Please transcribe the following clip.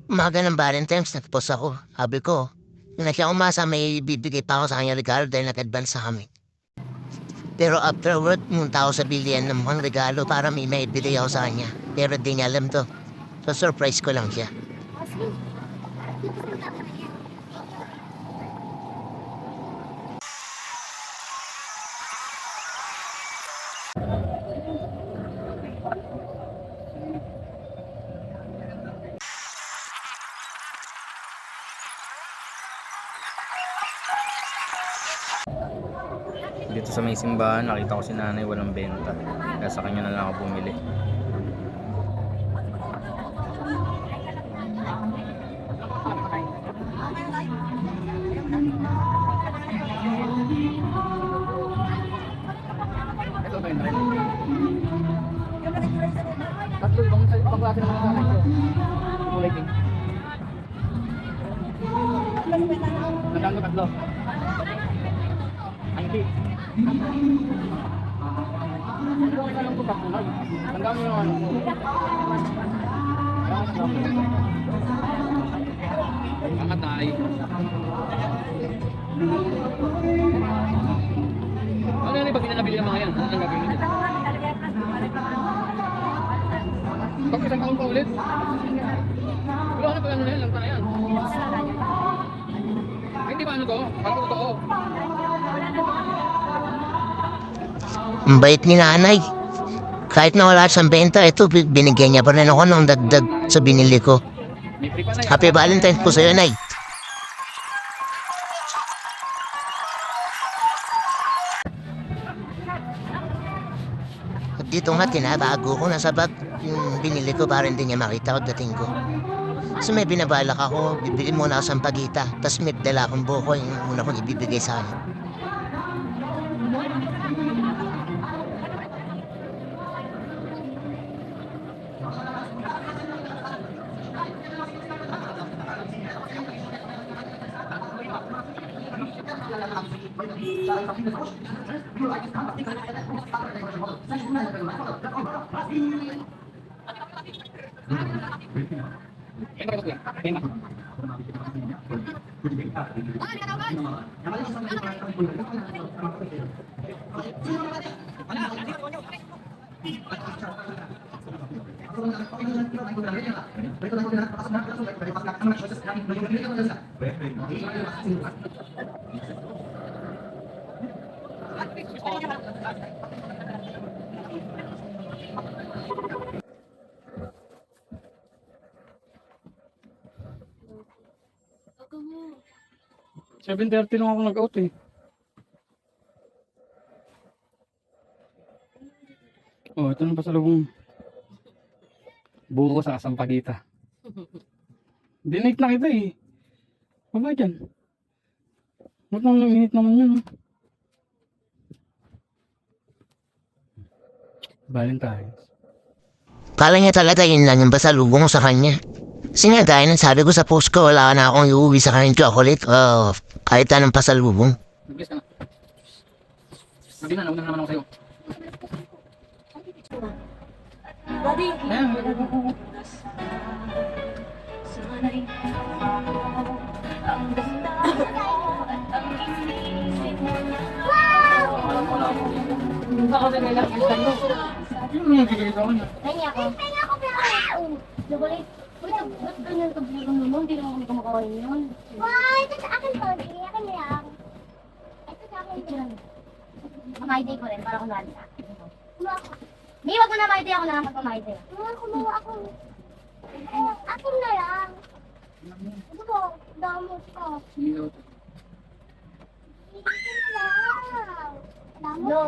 Umaga ng Valentine's, nagpost ako. Sabi ko, na siya umasa may bibigay pa ako sa kanya regalo dahil nag-advance sa kami. Pero afterward, munta ako sa bilihan ng mga regalo para may maibigay ako sa kanya. Pero di niya alam to. So surprise ko lang siya. Dito sa may simbahan, nakita ko si nanay walang benta. Kaya sa kanya na lang ako bumili. Tatlo ibang klase naman sa akin ko. Kulay pink. Nandang ko tatlo. Angki. Ang lang ko tatlo. Nandang yung ano ko. Ang atay. Ano yan pag pinanabili ng mga yan? Ano ang gagawin nito? Pag isang taon pa ulit? Pero ano pa ano na yan? Lang pa na yan. Ay, hindi ba ano to? Parang totoo. Ang bait ni nanay. Kahit na wala siyang benta, ito binigyan niya pa rin ako ng dagdag sa binili ko. May free pa na yan. Happy Valentine's po sa'yo, Nay. At dito nga, tinatago ko nasa bag yung binili ko para hindi niya makita pagdating ko. So may binabalak ako, bibili muna ako sa pagita, tapos may dala akong buko yung una kong ibibigay sa kanya. Benta ko yan. Benta. Seven 30 lang ako nag-out eh. Oh, ito na pasalubong. Buko sa Sampaguita. Dinate na kita eh. Baba dyan. Ba't nang minute naman yun? Valentine's. Kala niya talaga yun lang yung pasalubong ko sa kanya. Kasi nga gaya ng sabi ko sa post ko, wala na akong iuwi sa kanyang chocolate o kahit anong pasalubong. Nag-guess ka na. Sabi na, nauna na naman ako sa'yo. Daddy, Ayan. baka may lang yung tanong. Yung mga gigilid ako na. Nanya ako. Nanya ako pero Chocolate. Uy, ba't ganyan ka biglang naman? Hindi naman kami kumakain yun. Why? Ito sa akin to. Sige, akin na lang. Ito sa akin to. Mamahiday ko rin, para kunwari na. Kumuha ko. Di, wag mo na mahiday, ako na lang magmamahiday. Kumuha ako. Akin na lang. Ito po. Damot ko. Sino? Akin na lang. Damot. No.